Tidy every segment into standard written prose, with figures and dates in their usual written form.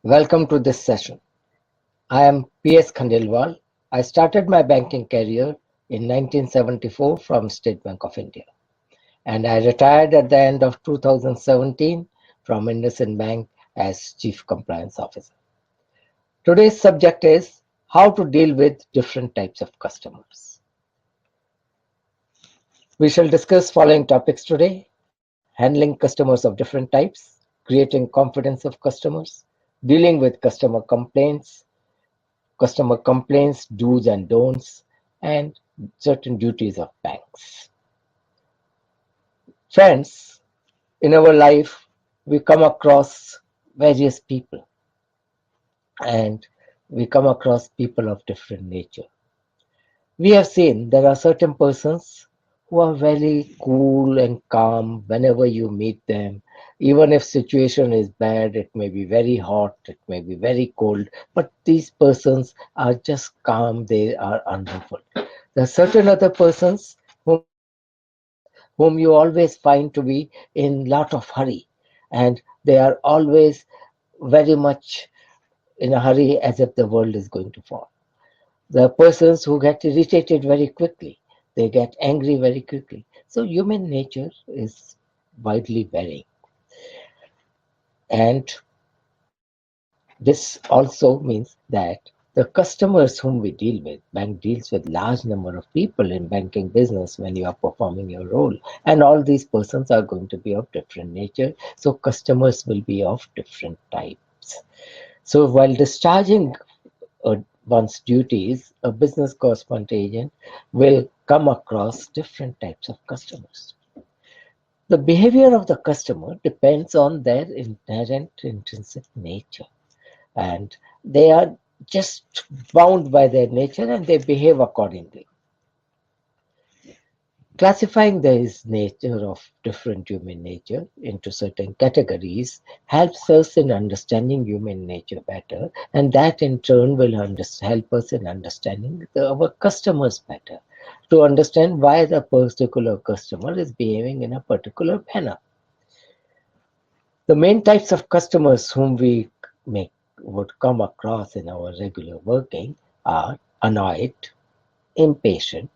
Welcome to this session. I am P.S. Khandelwal. I started my banking career in 1974 from State Bank of India, and I retired at the end of 2017 from IndusInd Bank as Chief Compliance Officer. Today's subject is how to deal with different types of customers. We shall discuss following topics today: handling customers of different types, creating confidence of customers, dealing with customer complaints, do's and don'ts, and certain duties of banks. Friends, in our life, we come across various people and we come across people of different nature. We have seen there are certain persons who are very cool and calm whenever you meet them. Even if situation is bad, it may be very hot, it may be very cold, but these persons are just calm, they are unruffled. There are certain other persons whom you always find to be in lot of hurry, and they are always very much in a hurry as if the world is going to fall. The persons who get irritated very quickly, they get angry very quickly. So human nature is widely varying. And this also means that the customers whom we deal with, bank deals with large number of people in banking business when you are performing your role. And all these persons are going to be of different nature. So customers will be of different types. So while discharging one's duties, a business correspondent agent will come across different types of customers. The behavior of the customer depends on their inherent intrinsic nature, and they are just bound by their nature and they behave accordingly. Classifying this nature of different human nature into certain categories helps us in understanding human nature better, and that in turn will help us in understanding our customers better, to understand why the particular customer is behaving in a particular manner. The main types of customers whom we would come across in our regular working are annoyed, impatient,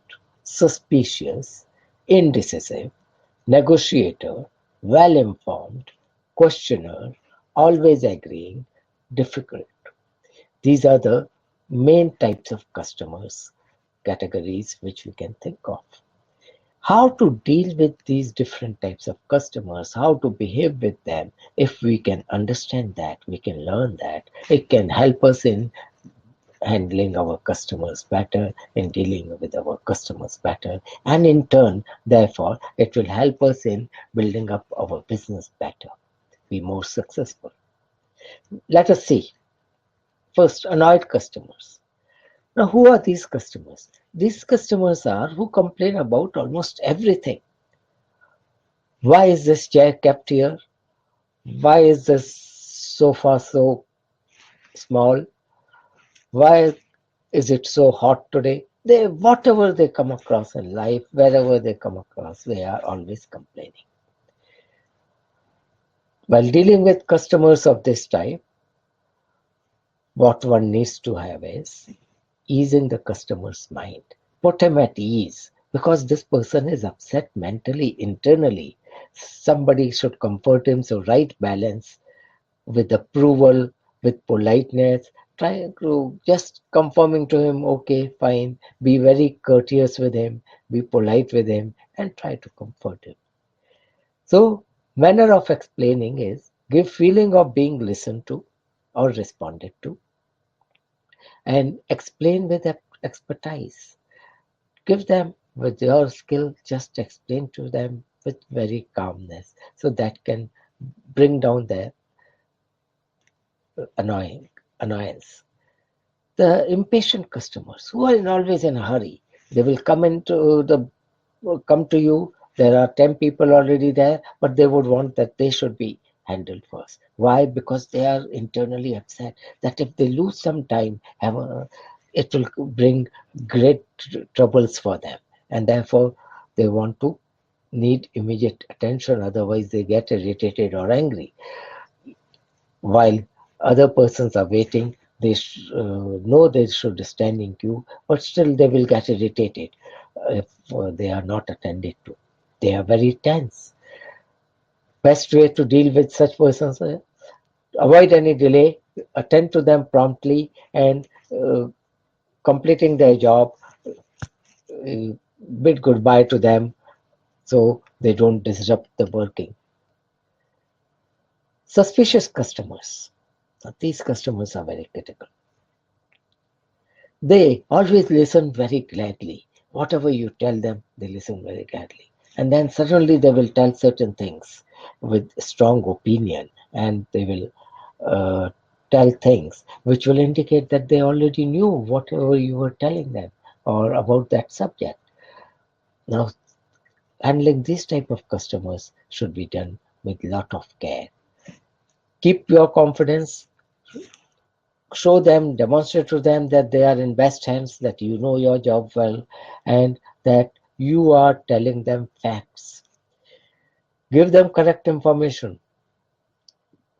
suspicious, indecisive, negotiator, well informed, questioner, always agreeing, difficult. These are the main types of customers categories which we can think of. How to deal with these different types of customers, how to behave with them, if we can understand that, we can learn that, it can help us in handling our customers better, in dealing with our customers better, and in turn, therefore, it will help us in building up our business better, be more successful. Let us see. First, annoyed customers. Now, who are these customers? These customers are who complain about almost everything. Why is this chair kept here? Why is this sofa so small? Why is it so hot today? Whatever they come across in life, wherever they come across, they are always complaining. While dealing with customers of this type, what one needs to have is easing the customer's mind. Put him at ease, because this person is upset mentally, internally. Somebody should comfort him. So right balance with approval, with politeness, try to just confirming to him, okay, fine, be very courteous with him, be polite with him, and try to comfort him. So, manner of explaining is give feeling of being listened to or responded to, and explain with expertise. Give them with your skill, just explain to them with very calmness, so that can bring down their annoyance. The impatient customers who are always in a hurry, they will come to you. There are 10 people already there, but they would want that they should be handled first. Why? Because they are internally upset that if they lose some time, it will bring great troubles for them, and therefore they want to need immediate attention. Otherwise, they get irritated or angry. While Other persons are waiting. They know they should stand in queue, but still they will get irritated if they are not attended to. They are very tense. Best way to deal with such persons: avoid any delay, attend to them promptly, and completing their job, uh, bid goodbye to them so they don't disrupt the working. Suspicious customers. Now, these customers are very critical. They always listen very gladly. Whatever you tell them, they listen very gladly. And then suddenly they will tell certain things with strong opinion, and they will uh, tell things which will indicate that they already knew whatever you were telling them or about that subject. Now, handling this type of customers should be done with lot of care. Keep your confidence, show them, demonstrate to them that they are in best hands, that you know your job well, and that you are telling them facts. Give them correct information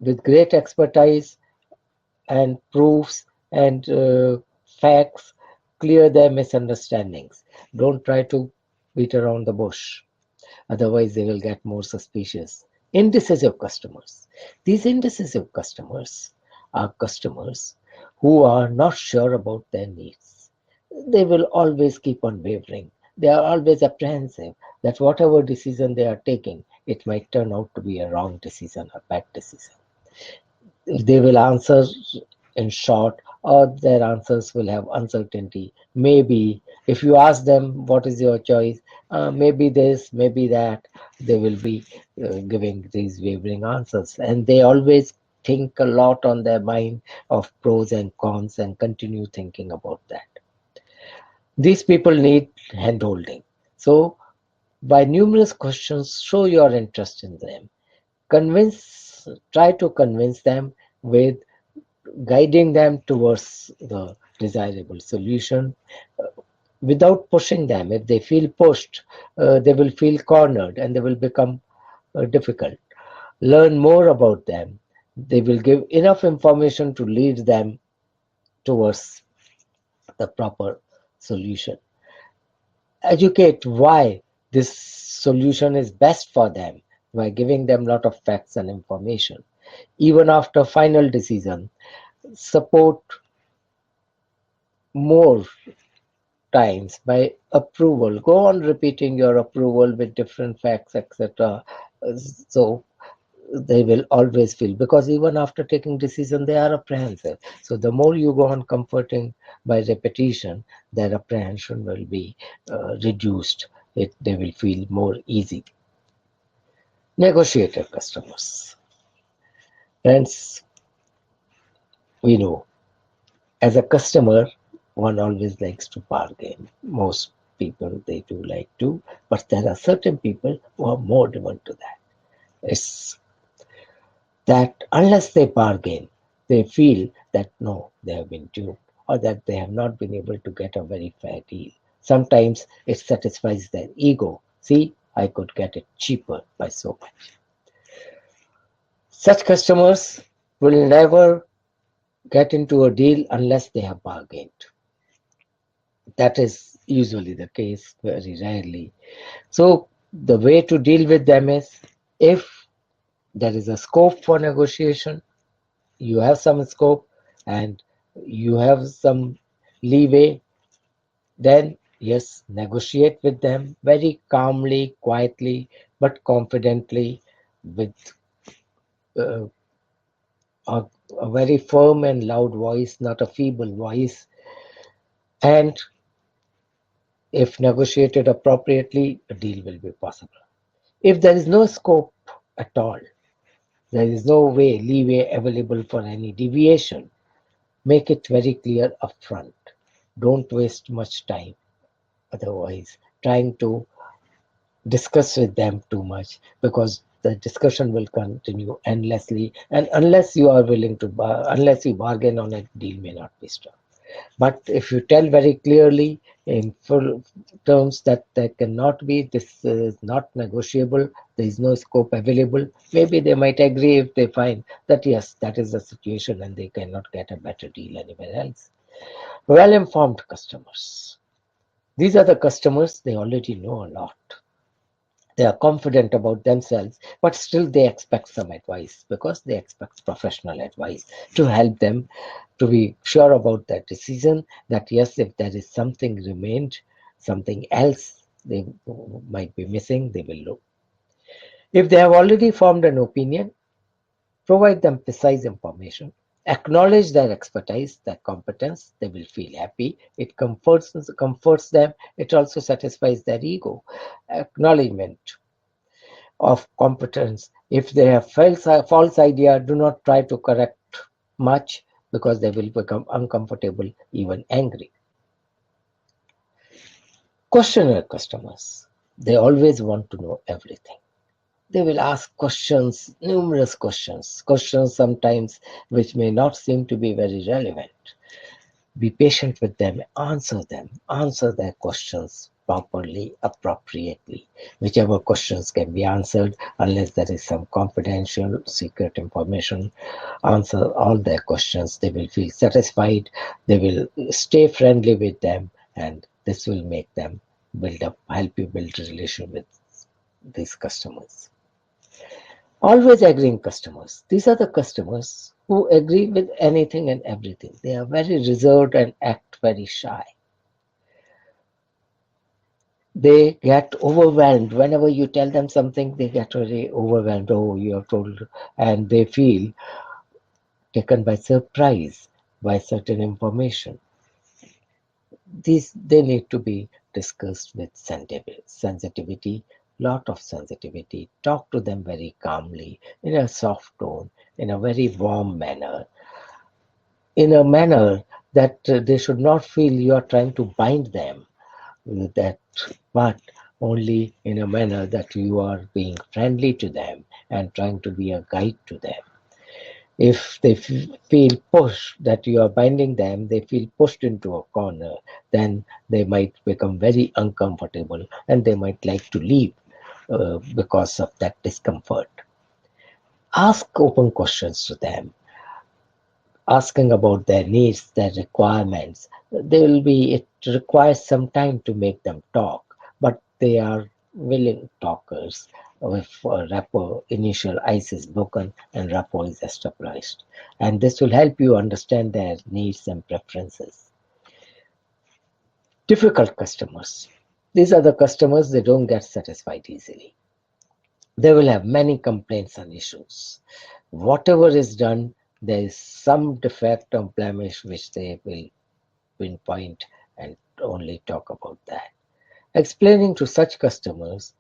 with great expertise and proofs and facts. Clear their misunderstandings. Don't try to beat around the bush. Otherwise, they will get more suspicious. Indecisive customers. These indecisive customers are customers who are not sure about their needs. They will always keep on wavering. They are always apprehensive that whatever decision they are taking, it might turn out to be a wrong decision, a bad decision. They will answer in short, or their answers will have uncertainty. Maybe if you ask them what is your choice, maybe this, maybe that, they will be giving these wavering answers, and they always think a lot on their mind of pros and cons and continue thinking about that. These people need handholding. So by numerous questions, show your interest in them. Try to convince them with guiding them towards the desirable solution without pushing them. If they feel pushed, they will feel cornered and they will become difficult. Learn more about them. They will give enough information to lead them towards the proper solution. Educate why this solution is best for them by giving them a lot of facts and information. Even after final decision, support more times by approval. Go on repeating your approval with different facts, etc. So they will always feel, because even after taking decision they are apprehensive. So the more you go on comforting by repetition, their apprehension will be reduced. They will feel more easy. Negotiator customers. Friends, we know as a customer, one always likes to bargain. Most people, they do like to, but there are certain people who are more driven to that. It's that unless they bargain, they feel that no, they have been duped, or that they have not been able to get a very fair deal. Sometimes it satisfies their ego. See, I could get it cheaper by so much. Such customers will never get into a deal unless they have bargained. That is usually the case, very rarely. So the way to deal with them is, if there is a scope for negotiation, you have some scope and you have some leeway, then yes, negotiate with them very calmly, quietly, but confidently, with uh, a very firm and loud voice, not a feeble voice. And if negotiated appropriately, a deal will be possible. If there is no scope at all, there is no way, leeway available for any deviation, make it very clear upfront. Don't waste much time otherwise trying to discuss with them too much, because the discussion will continue endlessly, and unless you are willing to unless you bargain on it, deal may not be struck. But if you tell very clearly, in full terms that there cannot be, this is not negotiable, there is no scope available. Maybe they might agree if they find that yes, that is the situation and they cannot get a better deal anywhere else. Well informed customers. These are the customers, they already know a lot. They are confident about themselves, but still they expect some advice because they expect professional advice to help them to be sure about that decision. That yes, if there is something remained, something else they might be missing, they will look. If they have already formed an opinion, provide them precise information. Acknowledge their expertise, their competence. They will feel happy. It comforts them. It also satisfies their ego. Acknowledgement of competence. If they have false idea, do not try to correct much because they will become uncomfortable, even angry. Questionnaire customers. They always want to know everything. They will ask questions, numerous questions sometimes which may not seem to be very relevant. Be patient with them, answer their questions properly, appropriately. Whichever questions can be answered, unless there is some confidential, secret information, answer all their questions. They will feel satisfied, they will stay friendly with them, and this will make them help you build a relation with these customers. Always agreeing customers. These are the customers who agree with anything and everything. They are very reserved and act very shy. They get overwhelmed. Whenever you tell them something, they get very overwhelmed. Oh, you have told, and they feel taken by surprise by certain information. These they need to be discussed with sensitivity, lot of sensitivity. Talk to them very calmly, in a soft tone, in a very warm manner, in a manner that they should not feel you are trying to bind them, that but only in a manner that you are being friendly to them and trying to be a guide to them. If they feel pushed, that you are binding them, they feel pushed into a corner, then they might become very uncomfortable and they might like to leave because of that discomfort. Ask open questions to them, asking about their needs, their requirements. It requires some time to make them talk, but they are willing talkers. If rapport, initial ice is broken and rapport is established. And this will help you understand their needs and preferences. Difficult customers. These are the customers, they don't get satisfied easily. They will have many complaints and issues. Whatever is done, there is some defect or blemish which they will pinpoint and only talk about that. Explaining to such customers,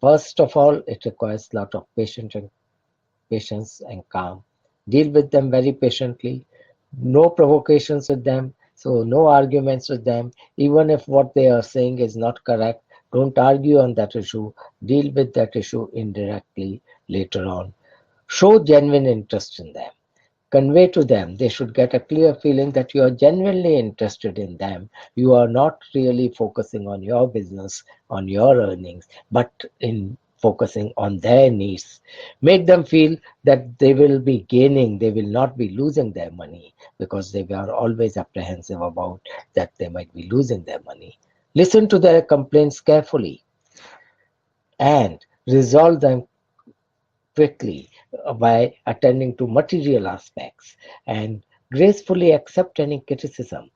first of all, it requires a lot of patience and calm. Deal with them very patiently. No provocations with them. So no arguments with them. Even if what they are saying is not correct, don't argue on that issue. Deal with that issue indirectly later on. Show genuine interest in them. Convey to them, they should get a clear feeling that you are genuinely interested in them. You are not really focusing on your business, on your earnings, but in focusing on their needs. Make them feel that they will be gaining, they will not be losing their money, because they are always apprehensive about that they might be losing their money. Listen to their complaints carefully and resolve them quickly by attending to material aspects and gracefully accept any criticism.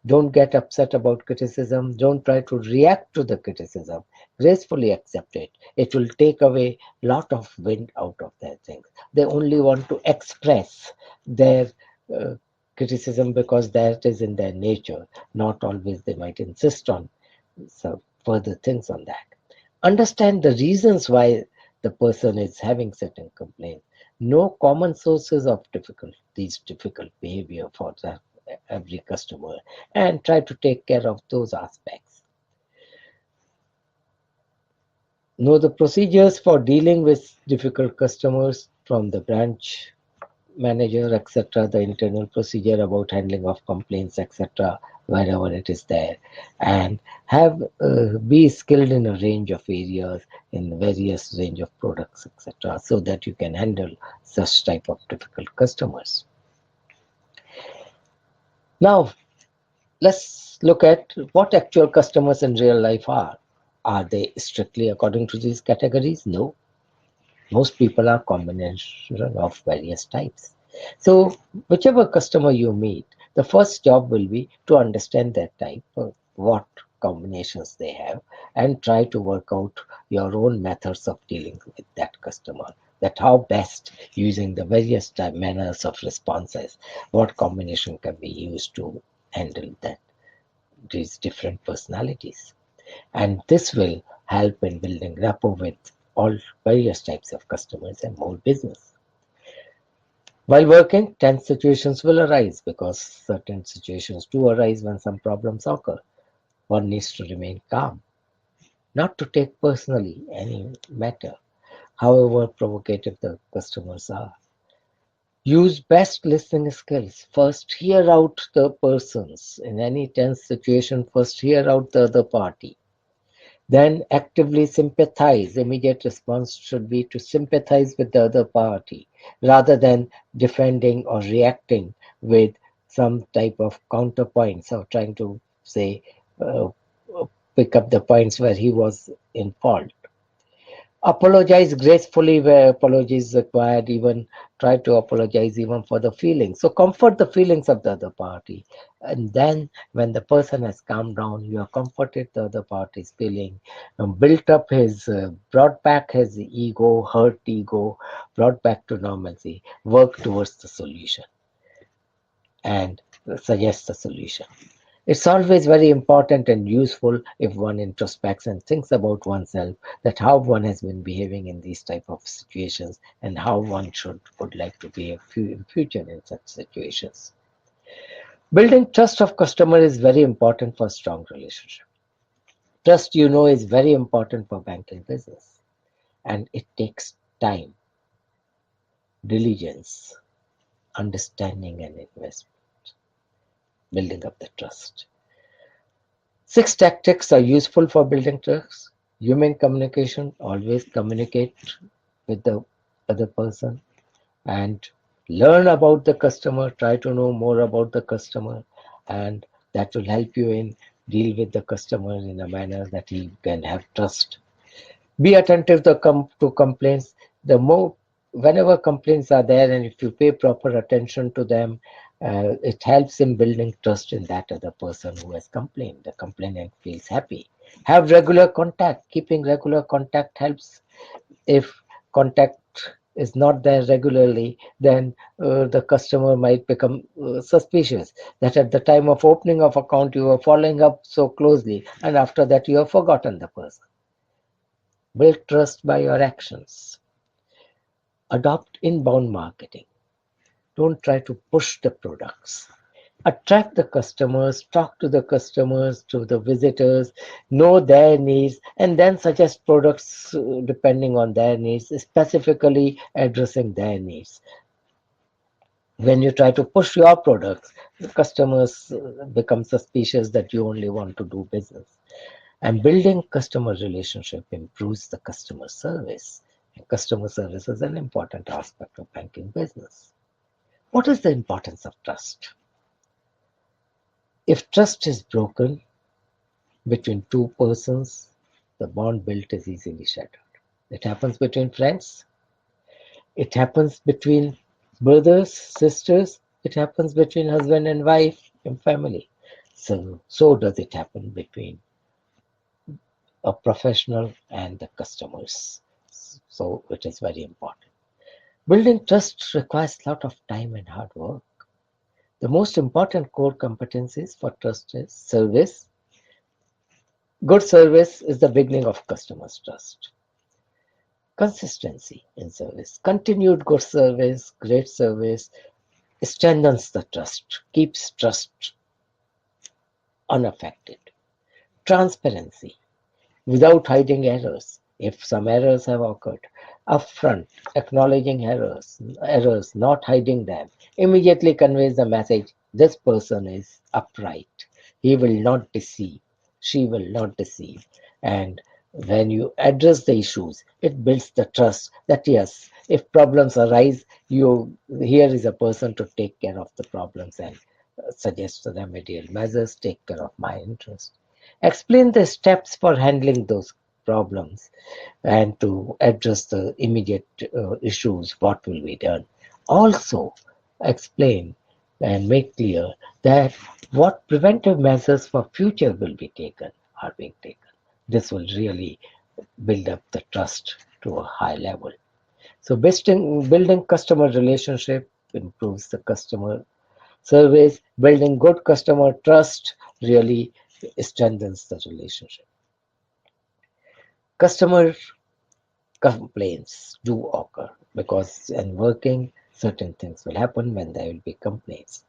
Don't get upset about criticism. Don't try to react to the criticism. Gracefully accept it. It will take away a lot of wind out of their things. They only want to express their uh, criticism because that is in their nature. Not always they might insist on some further things on that. Understand the reasons why the person is having certain complaints. Know common sources of difficult behavior for every customer and try to take care of those aspects. Know the procedures for dealing with difficult customers from the branch manager, etc., the internal procedure about handling of complaints, etc., wherever it is there, and have be skilled in a range of areas in various range of products, etc., so that you can handle such type of difficult customers. Now, let's look at what actual customers in real life are. Are they strictly according to these categories? No. Most people are combination of various types. So whichever customer you meet, the first job will be to understand their type, what combinations they have, and try to work out your own methods of dealing with that customer. That how best, using the various manners of responses, what combination can be used to handle that these different personalities. And this will help in building rapport with all various types of customers and more business. While working, tense situations will arise because certain situations do arise when some problems occur. One needs to remain calm, not to take personally any matter, however provocative the customers are. Use best listening skills. First, hear out the persons. In any tense situation, first hear out the other party. Then actively sympathize. Immediate response should be to sympathize with the other party rather than defending or reacting with some type of counterpoints or trying to say, uh, pick up the points where he was in fault. Apologize gracefully where apology is required, even try to apologize even for the feelings. So comfort the feelings of the other party. And then when the person has calmed down, you have comforted the other party's feeling, built up his, brought back his ego, hurt ego, brought back to normalcy, work towards the solution and suggest the solution. It's always very important and useful if one introspects and thinks about oneself, that how one has been behaving in these type of situations and how one would like to behave in future in such situations. Building trust of customer is very important for strong relationship. Trust, is very important for banking business, and it takes time, diligence, understanding, and investment building up the trust. 6 tactics are useful for building trust. Human communication, always communicate with the other person and learn about the customer, try to know more about the customer, and that will help you in deal with the customer in a manner that he can have trust. Be attentive to complaints. The more whenever complaints are there, and if you pay proper attention to them, it helps in building trust in that other person who has complained. The complainant feels happy. Have regular contact. Keeping regular contact helps. If contact is not there regularly, then the customer might become suspicious that at the time of opening of account you are following up so closely, and after that you have forgotten the person. Build trust by your actions. Adopt inbound marketing. Don't try to push the products. Attract the customers, talk to the visitors, know their needs, and then suggest products depending on their needs, specifically addressing their needs. When you try to push your products, the customers become suspicious that you only want to do business. And building customer relationship improves the customer service. And customer service is an important aspect of banking business. What is the importance of trust? If trust is broken between two persons, the bond built is easily shattered. It happens between friends, it happens between brothers, sisters, it happens between husband and wife and family. So does it happen between a professional and the customers. So it is very important. Building trust requires a lot of time and hard work. The most important core competencies for trust is service. Good service is the beginning of customers' trust. Consistency in service. Continued good service, great service strengthens the trust, keeps trust unaffected. Transparency without hiding errors. If some errors have occurred, Upfront, acknowledging errors, not hiding them, immediately conveys the message this person is upright. He will not deceive. She will not deceive. And when you address the issues, it builds the trust that yes, if problems arise, you here is a person to take care of the problems and suggest the remedial measures, take care of my interest. Explain the steps for handling those problems and to address the immediate issues, what will be done. Also, explain and make clear that what preventive measures for future will be taken are being taken. This will really build up the trust to a high level. So, building customer relationship improves the customer service. Building good customer trust really strengthens the relationship. Customer complaints do occur because in working certain things will happen when there will be complaints.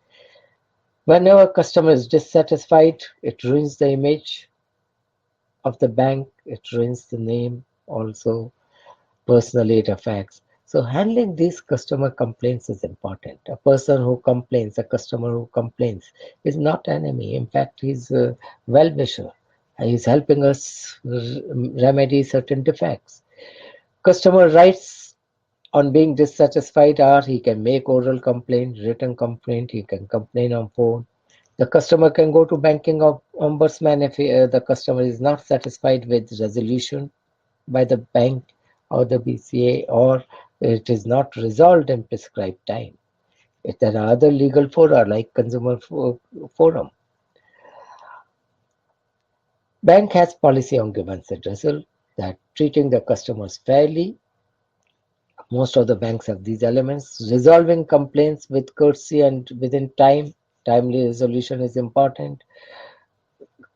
Whenever customer is dissatisfied, it ruins the image of the bank, it ruins the name also, personally it affects. So handling these customer complaints is important. A person who complains, a customer who complains is not enemy. In fact, he's a well-wisher. He's helping us remedy certain defects. Customer rights on being dissatisfied are he can make oral complaint, written complaint, he can complain on phone. The customer can go to banking ombudsman if the customer is not satisfied with resolution by the bank or the BCA or it is not resolved in prescribed time. If there are other legal fora like consumer forum, bank has policy on grievance redressal that treating the customers fairly. Most of the banks have these elements. Resolving complaints with courtesy and within time. Timely resolution is important.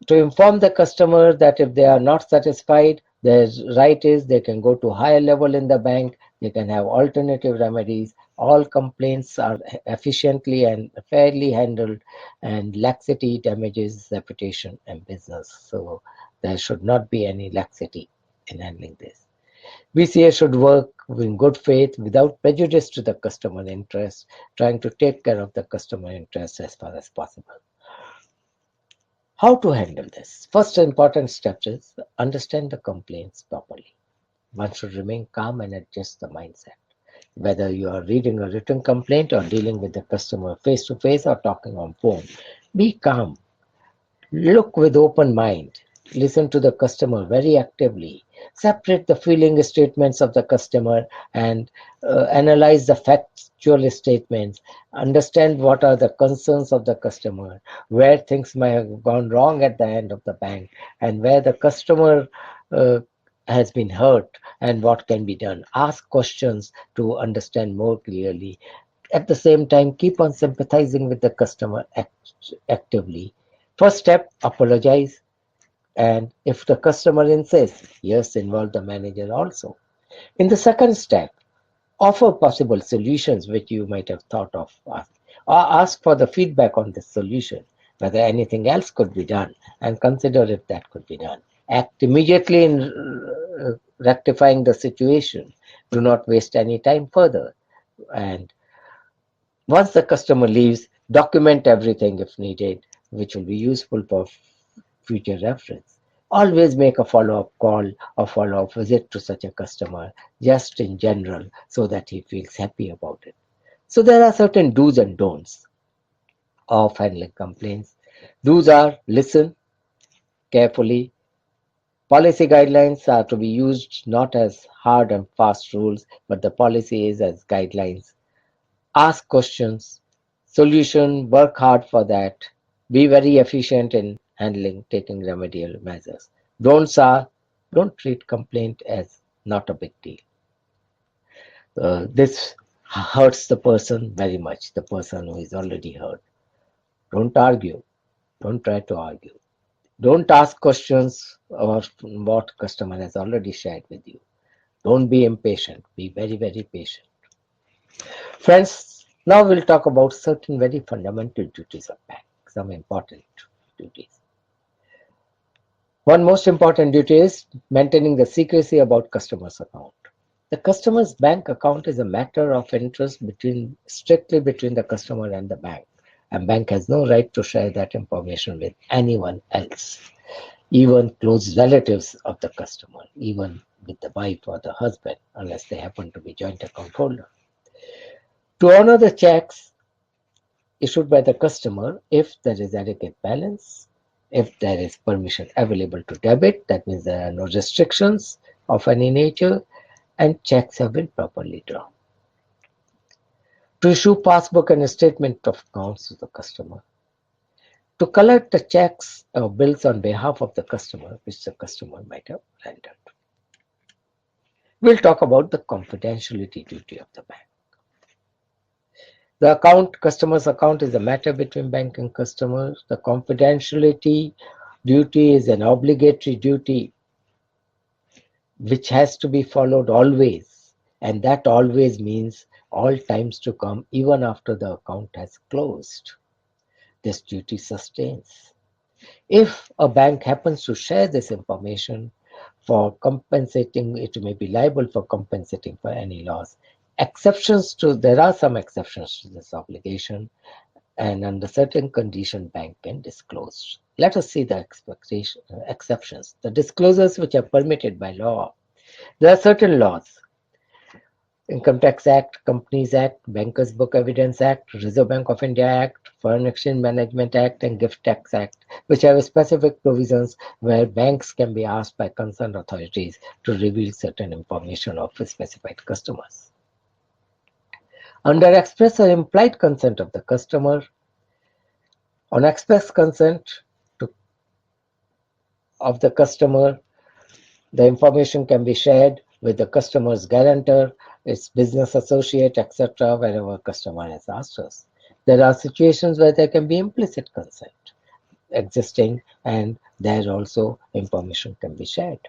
To inform the customer that if they are not satisfied, their right is they can go to higher level in the bank, they can have alternative remedies. All complaints are efficiently and fairly handled, and laxity damages reputation and business. So there should not be any laxity in handling this. BCA should work in good faith without prejudice to the customer interest, trying to take care of the customer interest as far as possible. How to handle this? First important step is understand the complaints properly. One should remain calm and adjust the mindset. Whether you are reading a written complaint or dealing with the customer face to face or talking on phone, be calm. Look with open mind. Listen to the customer very actively. Separate the feeling statements of the customer and analyze the factual statements. Understand what are the concerns of the customer, where things may have gone wrong at the end of the bank, and where the customer uh, has been hurt and what can be done. Ask questions to understand more clearly. At the same time, keep on sympathizing with the customer actively. First step, apologize. And if the customer insists, yes, involve the manager also. In the second step, offer possible solutions which you might have thought of, or ask for the feedback on the solution, whether anything else could be done, and consider if that could be done. Act immediately in rectifying the situation. Do not waste any time further. And once the customer leaves, document everything if needed, which will be useful for future reference. Always make a follow-up call or follow-up visit to such a customer, just in general, so that he feels happy about it. So there are certain do's and don'ts of handling complaints. Do's are listen carefully. Policy guidelines are to be used not as hard and fast rules, but the policy is as guidelines. Ask questions, solution, work hard for that, be very efficient in handling, taking remedial measures. Don'ts are don't treat complaint as not a big deal. This hurts the person very much, the person who is already hurt. Don't argue, don't try to argue. Don't ask questions about what customer has already shared with you. Don't be impatient, be very, very patient. Friends, now we'll talk about certain very fundamental duties of bank, some important duties. One most important duty is maintaining the secrecy about customers' account. The customer's bank account is a matter of interest strictly between the customer and the bank. And bank has no right to share that information with anyone else, even close relatives of the customer, even with the wife or the husband, unless they happen to be joint account holder. To honor the checks issued by the customer, if there is adequate balance, if there is permission available to debit, that means there are no restrictions of any nature, and checks have been properly drawn. To issue passbook and statement of accounts to the customer. To collect the checks or bills on behalf of the customer, which the customer might have rendered. We'll talk about the confidentiality duty of the bank. The customer's account is a matter between bank and customer. The confidentiality duty is an obligatory duty which has to be followed always. And that always means all times to come, even after the account has closed. This duty sustains. If a bank happens to share this information for compensating, it may be liable for compensating for any loss. There are some exceptions to this obligation, and under certain conditions, bank can disclose. Let us see the exceptions. The disclosures which are permitted by law. There are certain laws. Income Tax Act, Companies Act, Bankers Book Evidence Act, Reserve Bank of India Act, Foreign Exchange Management Act, and Gift Tax Act, which have specific provisions where banks can be asked by concerned authorities to reveal certain information of specified customers. Under express or implied consent of the customer, on express consent of the customer, the information can be shared with the customer's guarantor, its business associate, etc., wherever customer has asked us. There are situations where there can be implicit consent existing, and there also information can be shared.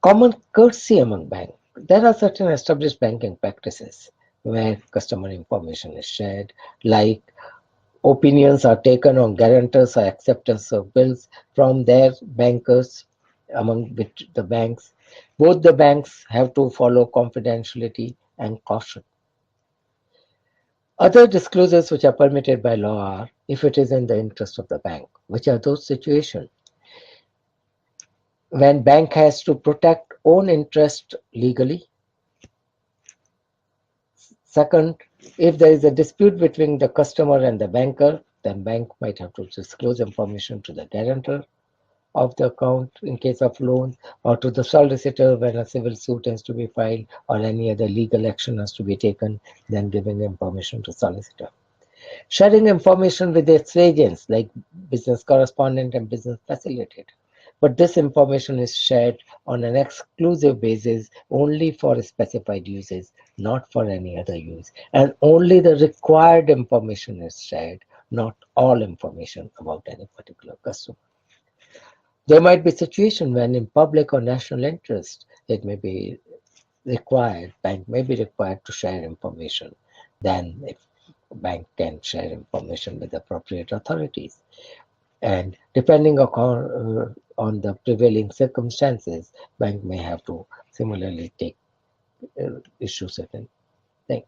Common courtesy among banks. There are certain established banking practices where customer information is shared, like opinions are taken on guarantors or acceptance of bills from their bankers among the banks. Both the banks have to follow confidentiality and caution. Other disclosures which are permitted by law are if it is in the interest of the bank, which are those situations when bank has to protect own interest legally. Second, if there is a dispute between the customer and the banker, then bank might have to disclose information to the guarantor of the account in case of loan, or to the solicitor when a civil suit has to be filed or any other legal action has to be taken, then giving information to solicitor. Sharing information with its agents like business correspondent and business facilitator. But this information is shared on an exclusive basis only for specified uses, not for any other use. And only the required information is shared, not all information about any particular customer. There might be situations when in public or national interest, it may be required, bank may be required to share information. Then if bank can share information with appropriate authorities. And depending on the prevailing circumstances, bank may have to similarly issue certain things.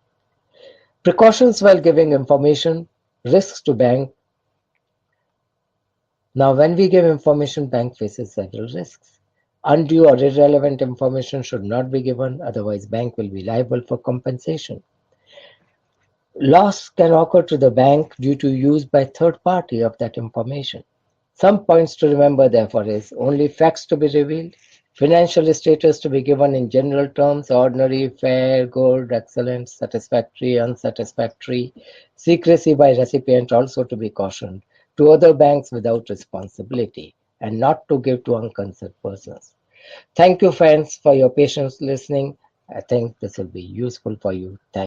Precautions while giving information, risks to bank. Now, when we give information, bank faces several risks. Undue or irrelevant information should not be given, otherwise bank will be liable for compensation. Loss can occur to the bank due to use by third party of that information. Some points to remember, therefore, is only facts to be revealed, financial status to be given in general terms, ordinary, fair, good, excellent, satisfactory, unsatisfactory, secrecy by recipient also to be cautioned, to other banks without responsibility, and not to give to unconcerned persons. Thank you, friends, for your patience listening. I think this will be useful for you. Thank